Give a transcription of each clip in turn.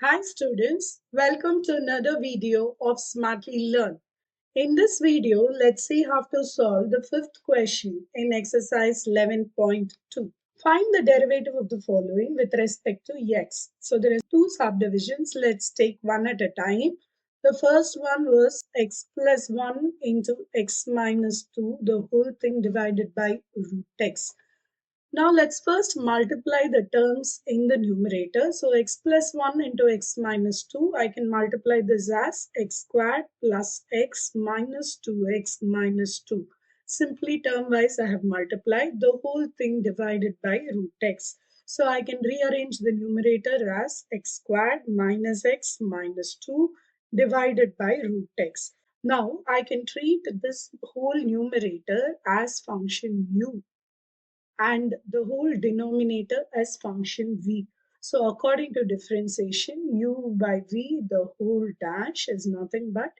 Hi students, welcome to another video of Smartly Learn. In this video, let's see how to solve the fifth question in exercise 11.2. Find the derivative of the following with respect to x. So there are two subdivisions. Let's take one at a time. The first one was x plus 1 into x minus 2, the whole thing divided by root x. Now let's first multiply the terms in the numerator. So x plus 1 into x minus 2, I can multiply this as x squared plus x minus 2x minus 2. Simply term-wise I have multiplied the whole thing divided by root x. So I can rearrange the numerator as x squared minus x minus 2 divided by root x. Now I can treat this whole numerator as function u and the whole denominator as function v. So according to differentiation, u by v, the whole dash is nothing but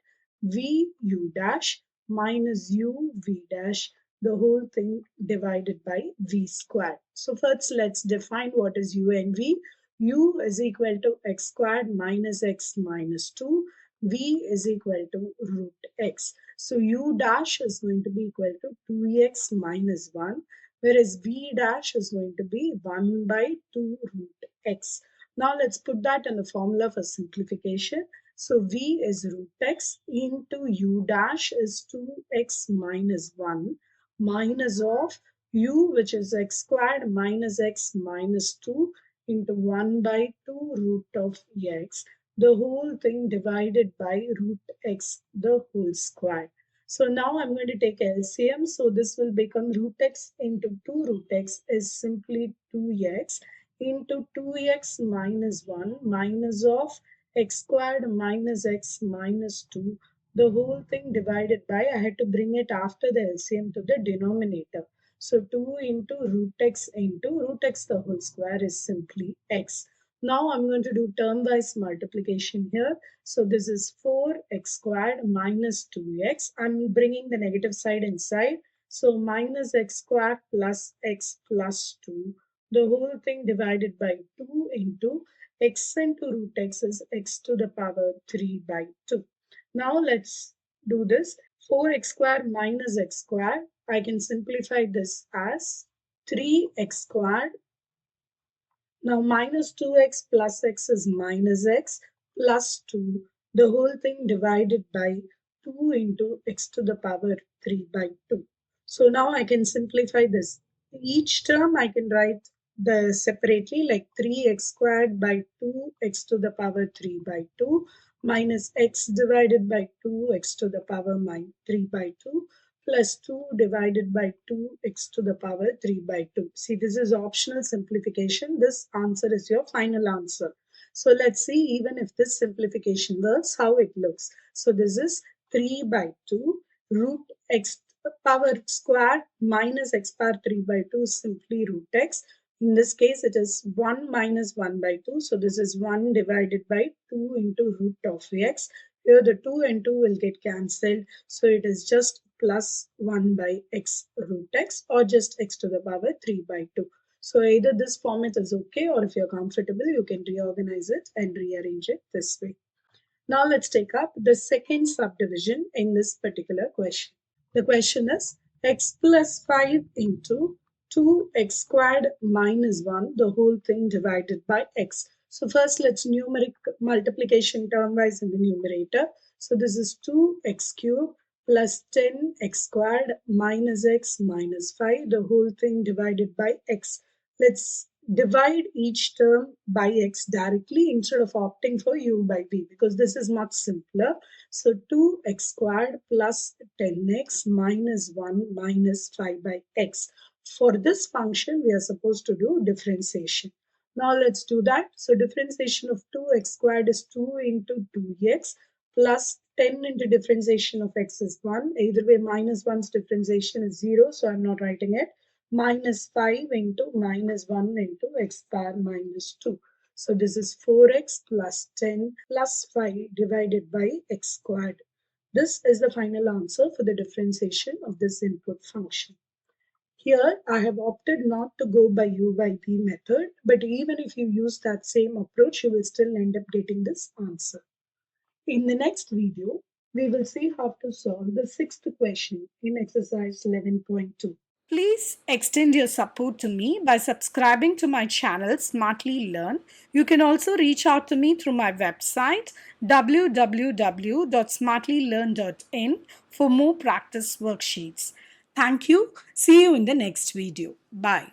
v u dash minus u v dash, the whole thing divided by v squared. So first let's define what is u and v. U is equal to x squared minus x minus 2. V is equal to root x. So u dash is going to be equal to 2x minus 1, whereas v dash is going to be 1 by 2 root x. Now let's put that in the formula for simplification. So v is root x into u dash is 2x minus 1 minus of u, which is x squared minus x minus 2 into 1 by 2 root of x, the whole thing divided by root x, the whole square. So now I'm going to take LCM. So this will become root x into 2 root x is simply 2x into 2x minus 1 minus of x squared minus x minus 2. The whole thing divided by, I had to bring it after the LCM to the denominator. So 2 into root x the whole square is simply x. Now I'm going to do term-wise multiplication here. So this is 4x squared minus 2x. I'm bringing the negative side inside. So minus x squared plus x plus 2. The whole thing divided by 2 into x into root x is x to the power 3 by 2. Now let's do this. 4x squared minus x squared. I can simplify this as 3x squared. Now minus 2x plus x is minus x plus 2. The whole thing divided by 2 into x to the power 3 by 2. So now I can simplify this. Each term I can write the separately, like 3x squared by 2x to the power 3 by 2 minus x divided by 2x to the power 3 by 2 plus 2 divided by 2x to the power 3 by 2. See, this is optional simplification. This answer is your final answer. So let's see even if this simplification works, how it looks. So this is 3 by 2 root x power squared minus x power 3 by 2 is simply root x. In this case, it is 1 minus 1 by 2. So this is 1 divided by 2 into root of x. Here the 2 and 2 will get cancelled. So it is just plus 1 by x root x or just x to the power 3 by 2. So either this format is okay, or if you're comfortable, you can reorganize it and rearrange it this way. Now let's take up the second subdivision in this particular question. The question is x plus 5 into 2x squared minus 1, the whole thing divided by x. So first let's numeric multiplication term-wise in the numerator. So this is 2x cubed plus 10x squared minus x minus 5, the whole thing divided by x. Let's divide each term by x directly instead of opting for u by v, because this is much simpler. So 2x squared plus 10x minus 1 minus 5 by x. For this function, we are supposed to do differentiation. Now let's do that. So differentiation of 2x squared is 2 into 2x plus 10 into differentiation of x is 1. Either way, minus 1's differentiation is 0, so I'm not writing it. Minus 5 into minus 1 into x power minus 2. So this is 4x plus 10 plus 5 divided by x squared. This is the final answer for the differentiation of this input function. Here, I have opted not to go by U by V method, but even if you use that same approach, you will still end up getting this answer. In the next video, we will see how to solve the sixth question in exercise 11.2. Please extend your support to me by subscribing to my channel Smartly Learn. You can also reach out to me through my website www.smartlylearn.in for more practice worksheets. Thank you. See you in the next video. Bye.